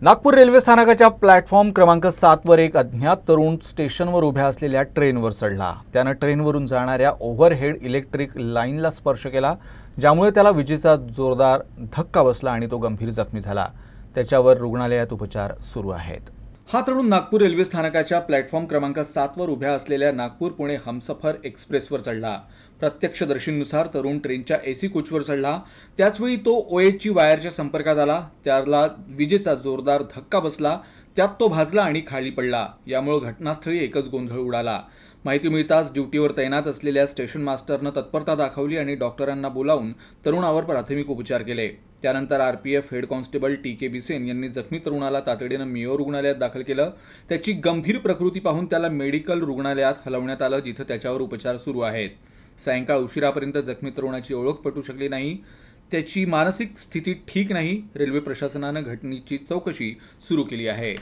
Nagpur railway स्थानकाच्या platform क्रमांक 7 वर एक अज्ञात तरुण स्टेशनवर उभ्या असलेल्या ट्रेनवर चढला। त्याने ट्रेनवरून जाणाऱ्या ओव्हरहेड इलेक्ट्रिक लाईनला स्पर्श केला, ज्यामुळे त्याला विजेचा जोरदार धक्का बसला आणि तो गंभीर जखमी झाला। त्याच्यावर रुग्णालयात उपचार सुरू आहेत। हा तरुण नागपूर रेल्वे स्थानकाच्या प्लॅटफॉर्म क्रमांक 7 वर उभ्या असलेल्या नागपूर पुणे हमसफर एक्सप्रेसवर चढला। प्रत्यक्षदर्शींनुसार तरुण ट्रेनच्या एसी कोचवर चढला, त्याचवेळी तो ओएचची वायरच्या संपर्कात आला। त्याला विजेचा जोरदार धक्का बसला, त्यात तो भाजला आणि खाली पडला। यामुळे घटनास्थळी एकच गोंधळ उडाला। माहिती मिळताच ड्युटीवर तैनात असलेल्या स्टेशन मास्टरने तत्परता दाखवली आणि डॉक्टरांना बोलावून तरुणावर प्राथमिक उपचार केले। त्यानंतर RPF head constable TK. Bisen यांनी जखमी तरुणाला तातडीने मेयो रुग्णालयात दाखल केलं। त्याची गंभीर प्रकृती पाहून त्याला मेडिकल रुग्णालयात हलवण्यात आलं, जिथे त्याच्यावर उपचार सुरू आहेत। सायंकाळ उशिरापर्यंत जखमी तरुणाची ओळख पटू शकली नाही। त्याची मानसिक स्थिती ठीक नाही। रेल्वे प्रशासनाने घटनेची चौकशी सुरू केली आहे।